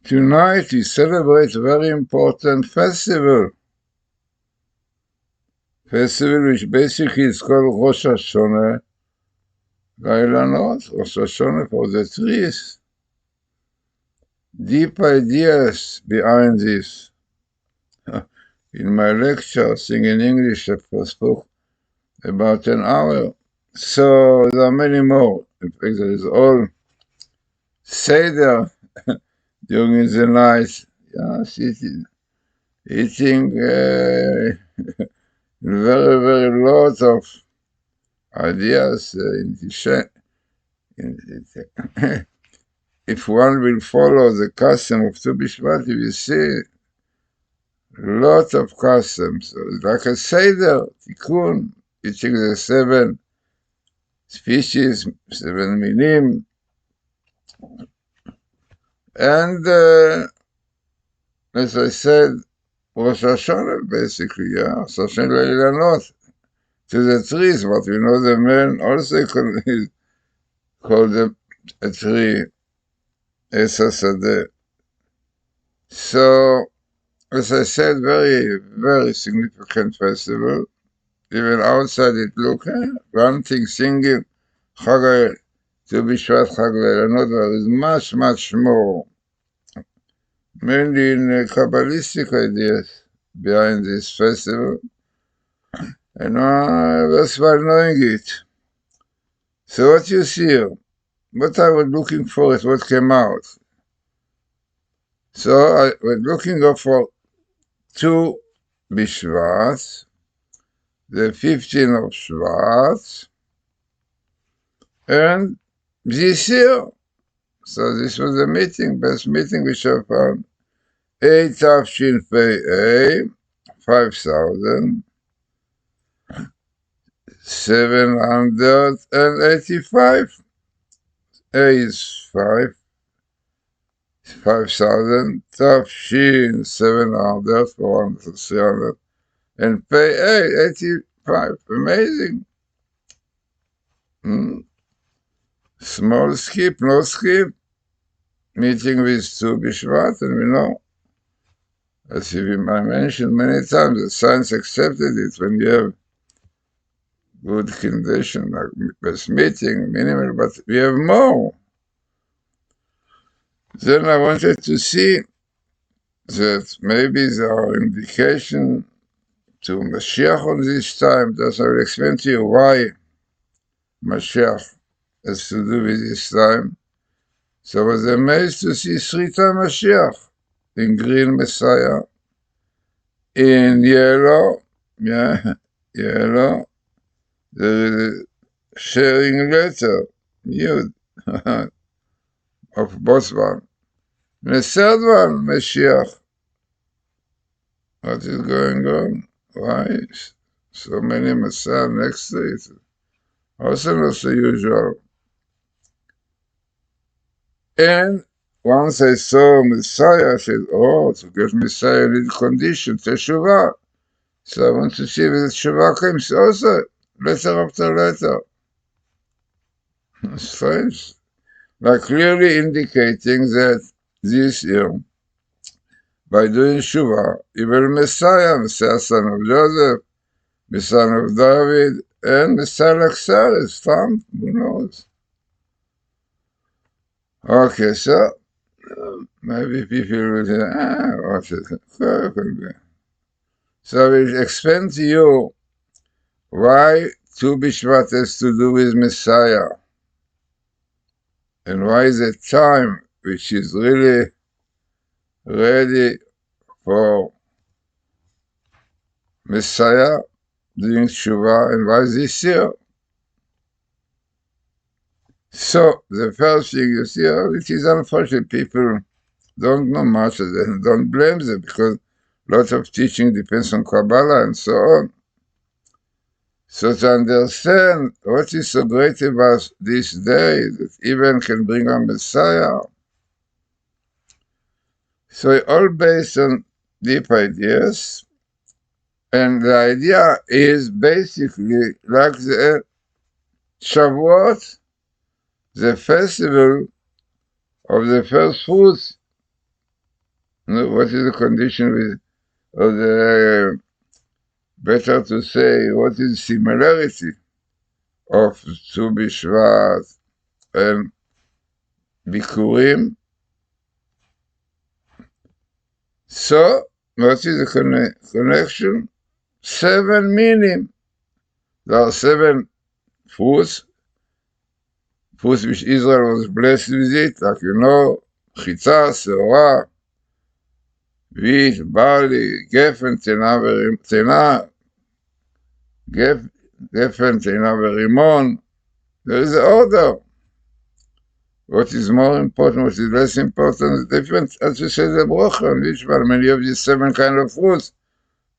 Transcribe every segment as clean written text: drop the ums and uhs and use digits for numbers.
Tonight we celebrate a very important festival. Festival which basically is called Rosh Hashanah, Gailanot, Rosh Hashanah for the trees. Deep ideas behind this. In my lecture, singing English, I spoke about an hour. So there are many more. In fact, there is all Seder during the night. Yes, eating very, very lot of ideas. If one will follow the custom of Tu Bishvat, you will see a lot of customs. So it's like a Seder, Tikkun, eating the 7 species, 7 minim. And as I said, Rosh Hashanah, basically, Rosh Hashanah Leilanot, to the trees, what we know the man also called a tree, Esa Sadeh. So, as I said, very, very significant festival. Even outside it look, ranting, singing, Chag Tu Bishvat Chag Leilanot, there is much, much more, mainly in Kabbalistic ideas behind this festival. And that's why knowing it. So what you see here, what I was looking for is what came out. So I was looking for Tu Bishvat, the 15th of Shvat, and this year. So this was the meeting, best meeting which I found. 8 Tafshin 5,785. A is 5,000, Tafshin 700, 400, 300, and Pei 85. Amazing. Small skip, no skip. Meeting with Tu Bishvat, and we know, as I mentioned many times, the science accepted it when you have good condition, like best meeting, minimal, but we have more. Then I wanted to see that maybe there are indications to Mashiach on this time. Thus I will explain to you why Mashiach has to do with this time. So I was amazed to see 3 times Mashiach. In green, Messiah. In yellow, yellow, there is a sharing letter, Yud, of both one. The third one, Mashiach. What is going on? Why so many Messiah next to it? Also not so usual. And once I saw Messiah, I said, oh, to get Messiah in condition, Teshuvah. So I want to see if the Teshuvah comes also, letter after letter. Strange. Like clearly indicating that this year, by doing Teshuvah, even Messiah, son of Joseph, the son of David, and Messiah like Sarah is found, who knows? Okay, so maybe people will say, what is it? So I will explain to you why Tu Bishvat has to do with Messiah, and why the time which is really ready for Messiah doing Teshuvah, and why this year. So the first thing you see, it is unfortunate people don't know much and don't blame them, because a lot of teaching depends on kabbalah and so on. So to understand what is so great about this day, that even can bring a Messiah, so it's all based on deep ideas, and the idea is basically like the Shavuot, the festival of the first fruits what is the condition with, or the, better to say, what is similarity of Tu Bishvat and Bikurim? So, what is the connection? 7 meaning. There are 7 foods which Israel was blessed with it, like you know, Chitza, Seorah, wheat, barley, geffen, tena, geffen, tena, verimon. There is an order. What is more important, what is less important, is different, as you say, the brocha, on each one. Many of these 7 kind of foods.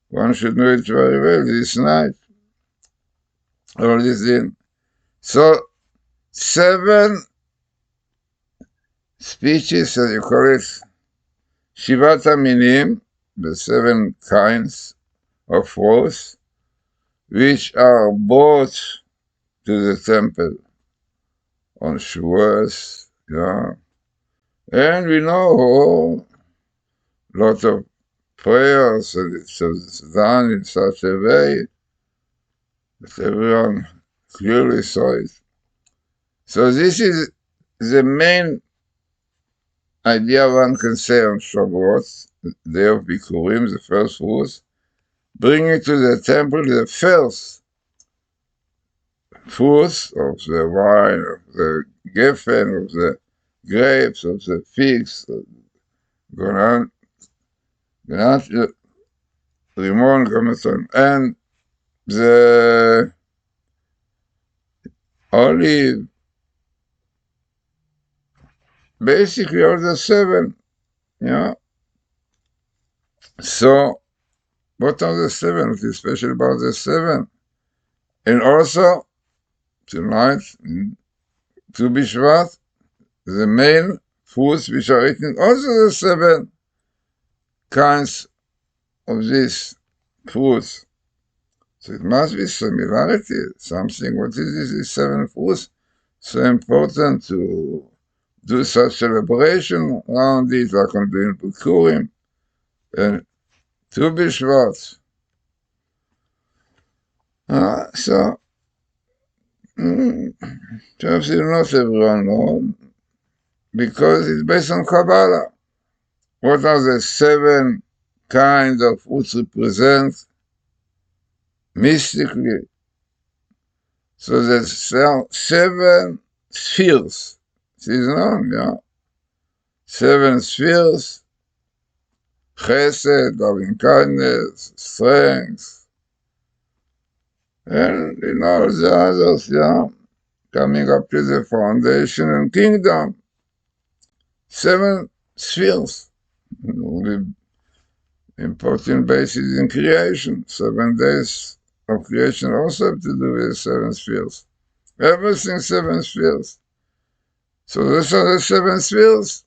One should know it very well this night. All this in. So, 7 speeches, as you call it, Shivat Minim, the 7 kinds of fruits, which are brought to the temple on Shavuos, yeah. And we know a lot of prayers, and it's done in such a way that everyone clearly saw it. So this is the main idea one can say on Shavuot, the day of Bikurim, the first fruits, bringing to the temple the first fruits of the wine, of the geffen, of the grapes, of the figs, granat, limon, gameton, and the olive, basically all the 7, yeah. So, what are the 7? What is special about the 7? And also, tonight, Tu Bishvat, the main foods which are eaten, also the 7 kinds of these foods. So it must be similarity, something. What is this? These 7 foods? So important to do such celebration around it, like on doing Bikurim and Tu Bishvat. So, perhaps not everyone knows, because it's based on Kabbalah. What are the 7 kinds of foods represent mystically? So there's 7 spheres. It is known, yeah. 7 spheres: chesed, loving kindness, strength, and all the others, yeah, coming up to the foundation and kingdom. 7 spheres. The important basis in creation. 7 days of creation also have to do with 7 spheres. Everything 7 spheres. So those are the 7 spheres.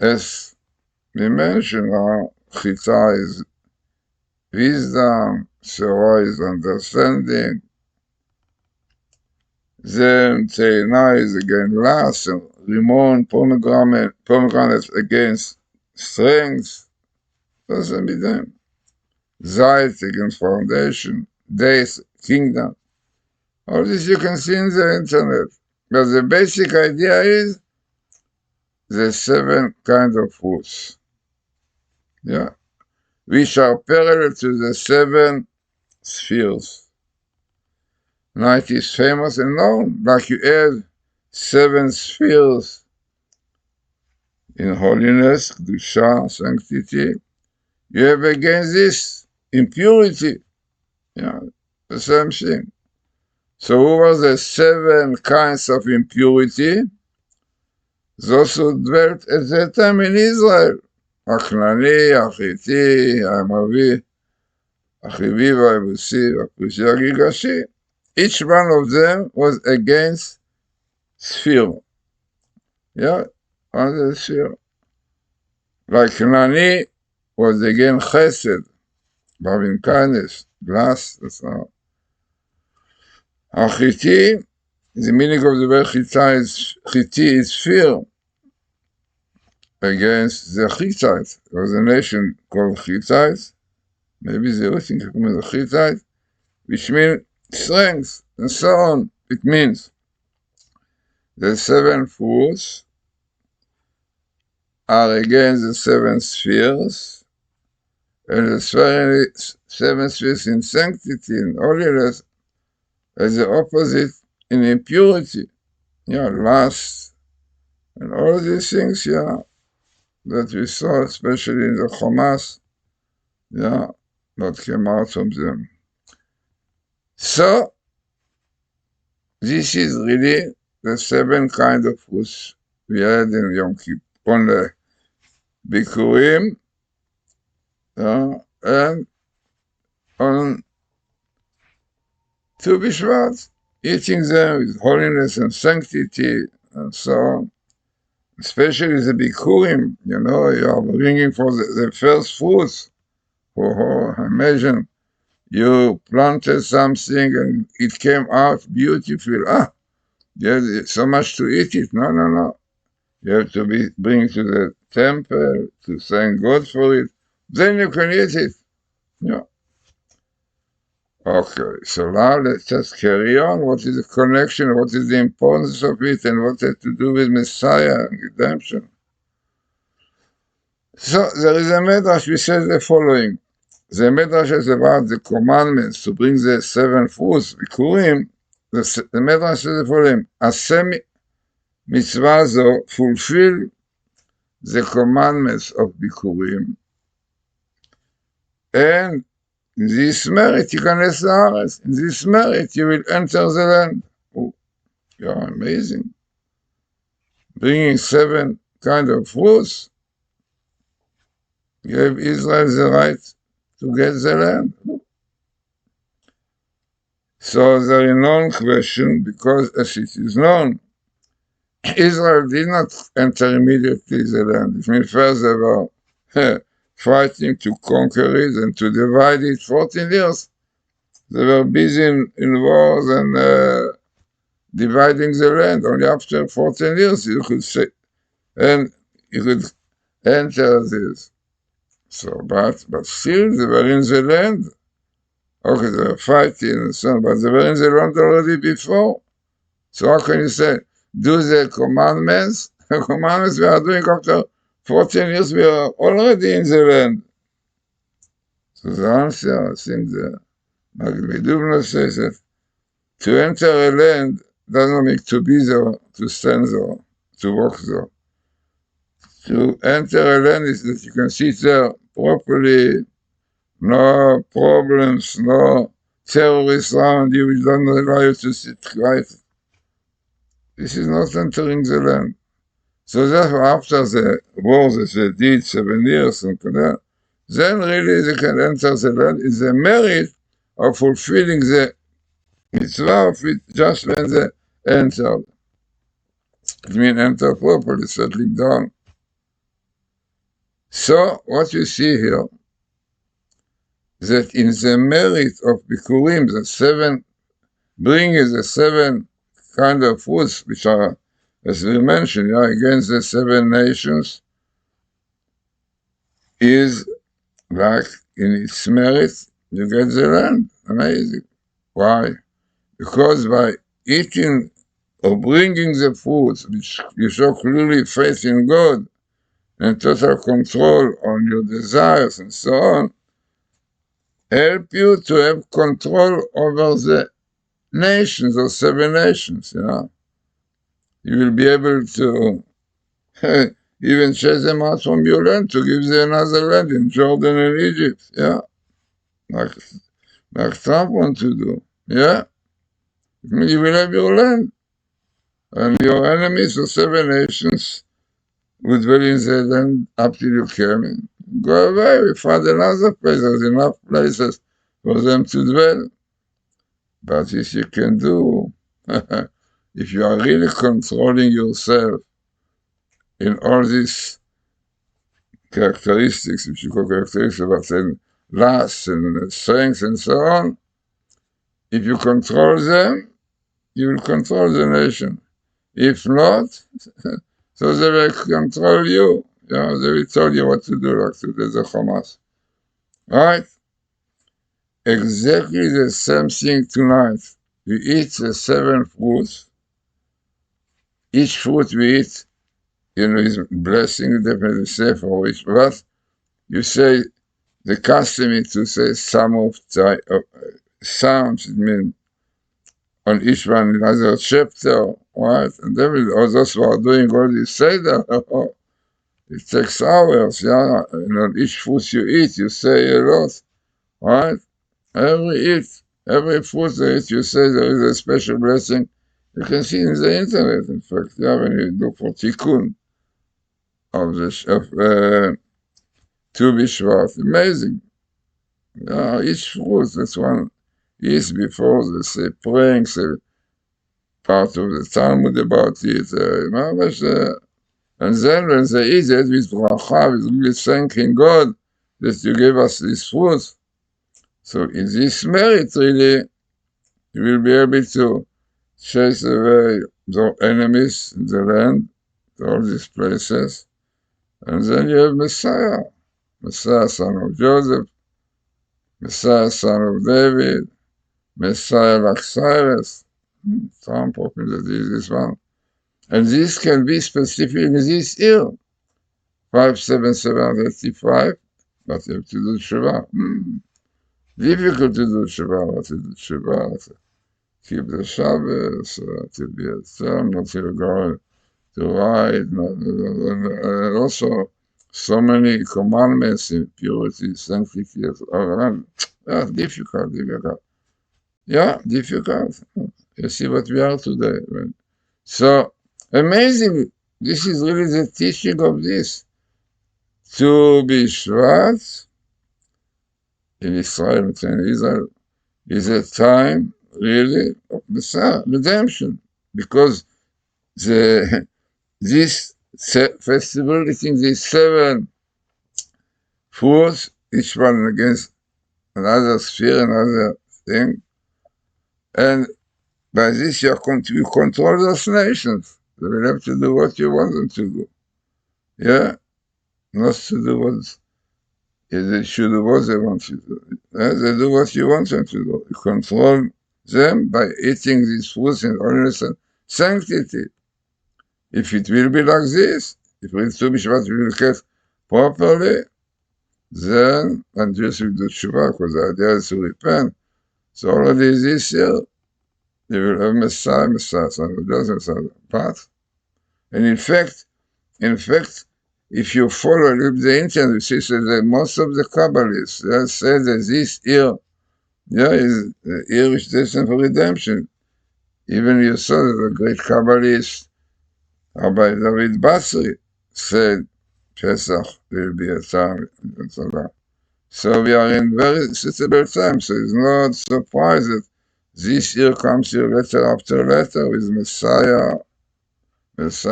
As we mentioned, Chitza is wisdom, Seorah is understanding, then Teina is again lust, and Limon, pomegranate against strength. Those are them. Zayt against foundation, days, kingdom. All this you can see in the internet. But the basic idea is the 7 kinds of foods, yeah, which are parallel to the 7 spheres. Now it is famous and known, like you add 7 spheres in holiness, kedusha, sanctity. You have against this impurity, yeah, the same thing. So who were the 7 kinds of impurity? Those who dwelt at that time in Israel. הכנעני, החיתי, האמורי, החיבי והיבוסי, והפרישי הגיגשי. Each one of them was against sphere. Yeah, on the sphere. Like Knani was against chesed, loving kindness, lust, that's all. Achiti, the meaning of the word chiti is fear. against the Hittites. There was a nation called Hittites, maybe they were thinking of the Hittite, which means strength, and so on. It means the 7 fruits are against the 7 spheres, and the 7 spheres in sanctity and holiness as the opposite in impurity, lust, and all these things, that we saw, especially in the Hamas, that came out from them. So, this is really the 7 kind of fruits we had in Yom Kippur, on the Bikurim, and on Tu Bishvat, eating them with holiness and sanctity, and so on. Especially the Bikurim, you are bringing for the first fruits. Imagine you planted something and it came out beautiful. There's so much to eat it. No. You have to bring it to the temple to thank God for it. Then you can eat it. Okay, so now let's just carry on. What is the connection? What is the importance of it? And what has to do with Messiah and redemption? So there is a Midrash which says the following. The Midrash is about the commandments to bring the 7 fruits, Bikurim. The Midrash says the following. Aseh mitzvah zo, fulfill the commandments of Bikurim. And in this merit, you can enter the haaretz. In this merit, you will enter the land. You're amazing. Bringing 7 kind of fruits gave Israel the right to get the land. So there is no question, because as it is known, Israel did not enter immediately the land. It means first they were fighting to conquer it and to divide it 14 years. They were busy in wars and dividing the land. Only after 14 years you could say, and you could enter this. So, but still they were in the land. Okay, they were fighting and so on, but they were in the land already before. So how can you say, do the commandments? The commandments we are doing after 14 years, we are already in the land. So the answer, I think the Maggid Dubno says that to enter a land doesn't mean to be there, to stand there, to walk there. To enter a land is that you can sit there properly, no problems, no terrorists around you which don't allow you to sit quiet. This is not entering the land. So therefore, after the war that they did 7 years, and then really they can enter the land. It's the merit of fulfilling the mitzvah of it just when they entered. It means enter properly, settling down. So what you see here, that in the merit of Bikurim, the 7, bringing the 7 kind of fruits, which are, as we mentioned, against the 7 nations, is like in its merit, you get the land. Amazing. Why? Because by eating or bringing the foods, which you show clearly faith in God and total control on your desires and so on, help you to have control over the nations, or 7 nations, You will be able to even chase them out from your land to give them another land in Jordan and Egypt, like Trump wants to do, You will have your land, and your enemies, the 7 nations, would dwell in the land up till you came in. Go away, we find another place. There's enough places for them to dwell. But if you can do, if you are really controlling yourself in all these characteristics, which you call characteristics, but then lust and strength and so on, if you control them, you will control the nation. If not, so they will control you, They will tell you what to do, like today the Hamas. Right? Exactly the same thing tonight. We eat the 7 fruits. Each fruit we eat, is blessing, definitely safe for each. But you say the custom is to say some of the sounds, it means on each one another chapter, right? And then all those who are doing all this Seder, it takes hours, yeah. And on each food you eat, you say a lot, right? Every food you eat, you say there is a special blessing. You can see in the internet, in fact, yeah, when you look for tikkun of Tu Bishvat, amazing. Each food, that's one is before they say praying, say part of the Talmud about it, and then when they eat it with bracha, with really thanking God that you gave us this food. So in this merit, really, you will be able to chase away the enemies in the land, all these places, and then you have Messiah, Messiah son of Joseph, Messiah son of David, Messiah like Cyrus. Trump hoping that is this one. And this can be specific in this year, 57785, but you have to do Shvat. Difficult to do Shvat, but to do Shvat, keep the Shabbos, to be at term, not to go to ride, and also so many commandments in purity, sanctity, difficult. Yeah, difficult. You see what we are today. Right? So, amazing. This is really the teaching of this. Tu Bishvat in Israel, is a time really of Messiah, redemption, because this festival is in these 7 foods, each one against another sphere, another thing, and by this you control those nations. They will have to do what you want them to do. Yeah, not to do what they should do what they want you to do. They do what you want them to do. You control them by eating these foods in holiness and sanctity. If it will be like this, if Tu Bishvat will be kept properly, then, and just will do tshuva, because the idea is to repent. So already this year, you will have Messiah, son of Joseph, Messiah, path. And in fact, if you follow the internet, you see that most of the Kabbalists say that this year, is the year which is destined for redemption. Even you saw that the great Kabbalist, Rabbi David Basri, said Pesach will be a time, and so on. So we are in very suitable time. So it's not surprised that this year comes here letter after letter with Messiah. But as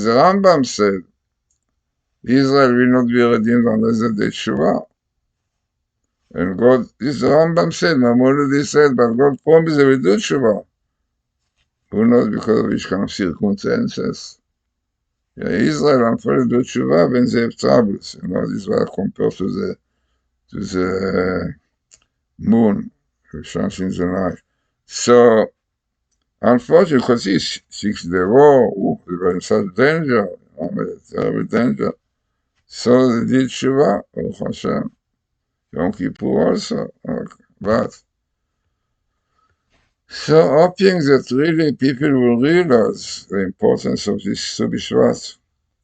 the Rambam said, Israel will not be redeemed unless they do Shuvah. And God, this Rambam said, Maimonides said, but God promised they will do Shuvah. Who knows because of which kind of circumstances? Yeah, Israel unfortunately do Shuvah when they have troubles. This is what I compare to the moon, which shines in the night. So, unfortunately, because he seeks the war, they were in such danger, terrible danger. So they did Shiva, Baruch Hashem. Yom Kippur also. But, so hoping that really people will realize the importance of this Tu Bishvat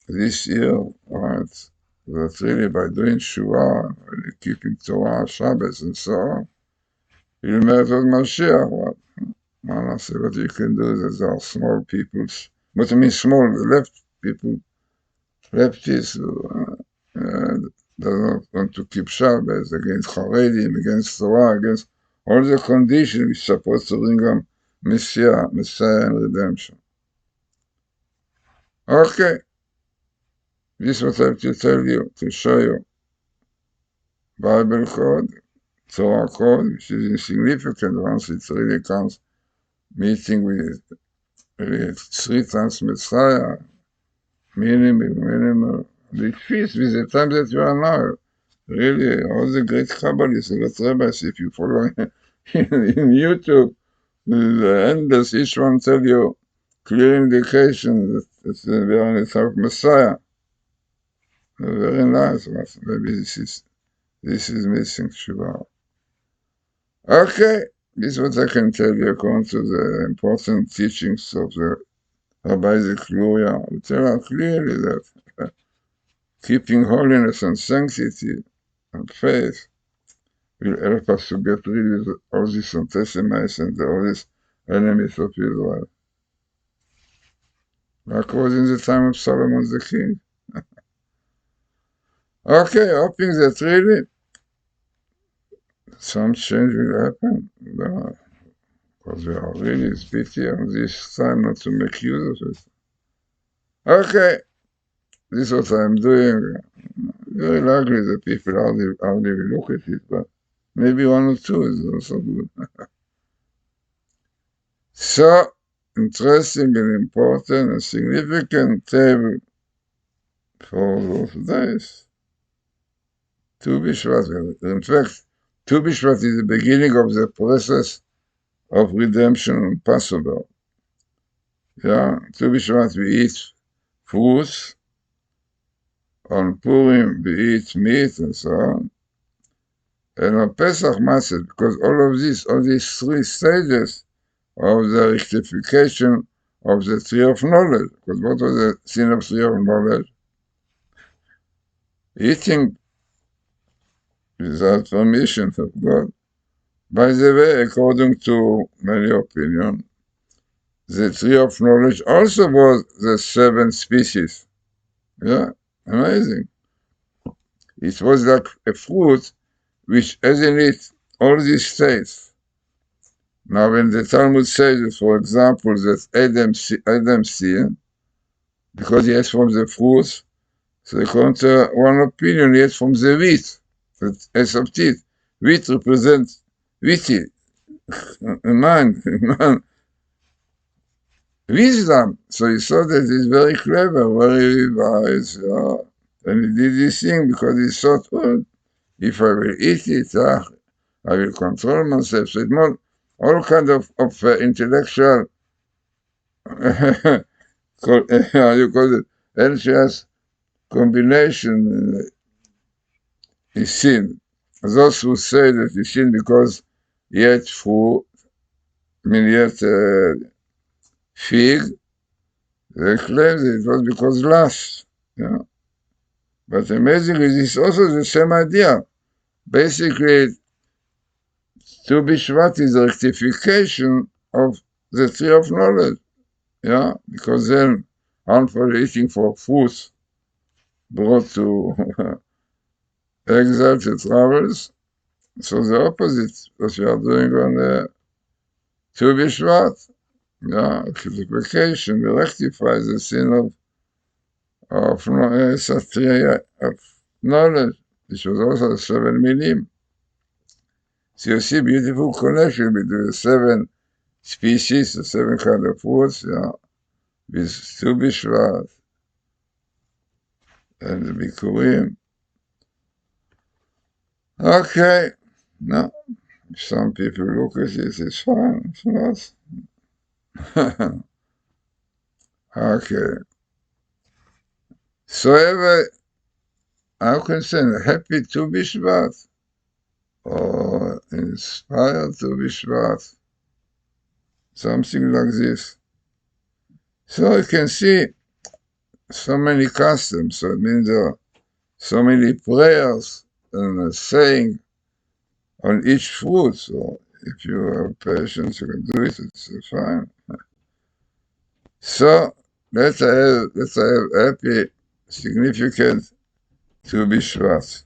this year, right? That really by doing Shua, really keeping Torah, Shabbos, and so on, you'll merit with Mashiach. What you can do is there are small peoples, but I mean small left people, leftists who don't want to keep Shabbos, against Haredim, against Torah, against all the conditions which are supposed to bring them Messiah and redemption. Okay, this is what I have to tell you, to show you. Bible code, Torah code, which is insignificant once it really comes meeting with really 3 times Messiah. minimal. It fits with the time that you are now. Really, all the great Kabbalists, the great rabbis, if you follow in YouTube, the endless, each one tell you clear indication that we are in the time of Messiah. Very nice, but maybe this is missing Shvat. Okay, this is what I can tell you according to the important teachings of the Rabbi Zikluria. We tell her clearly that keeping holiness and sanctity and faith will help us to get rid of all these antisemits and all these enemies of Israel. Like was in the time of Solomon the king. Okay, hoping that really some change will happen. Because we are really pity on this time not to make use of it. Okay, this is what I'm doing. Very likely that people hardly look at it, but maybe one or two is also good. So, interesting and important and significant table for those days. Tu Bishvat. In fact, Tu Bishvat is the beginning of the process of redemption on Passover. Yeah, Tu Bishvat we eat fruits, on Purim we eat meat and so on. And on Pesach Matzah, because all these three stages of the rectification of the tree of knowledge, because what was the sin of tree of knowledge? Eating without permission of God. By the way, according to many opinions, the tree of knowledge also was the 7 species. Yeah, amazing. It was like a fruit which has in it all these states. Now, when the Talmud says, for example, that Adam sinned because he ate from the fruits, so according to one opinion, he ate from the wheat, that has of teeth. Wheat represents witty, mind, wisdom. So he saw that he's very clever, very wise, and he did this thing because he thought, well, if I will eat it, I will control myself. So it's more, all kind of intellectual, how you call it, anxious combination is sin. Those who say that he sinned because he ate fruit, he ate fig, they claim that it was because lust. Yeah. But amazingly, it's also the same idea. Basically, Tu Bishvat is a rectification of the tree of knowledge. Yeah, because then harmful eating for fruits brought to exile to travels. So the opposite, what we are doing on Tu Bishvat. Yeah, rectification, we rectify the sin of knowledge, which was also 7 milim. So you see beautiful connection between the 7 species, the 7 kind of fruits, yeah, with Tu Bishvat and the Bikurim. Okay, now, some people look at this, it's fine, it's not. Okay. So how can I say, happy Tu Bishvat? Or inspired Tu Bishvat? Something like this. So you can see so many customs, so it means there are so many prayers and saying on each fruit. So if you have patience, you can do it, it's fine. So let's have happy, significant Tu Bishvat.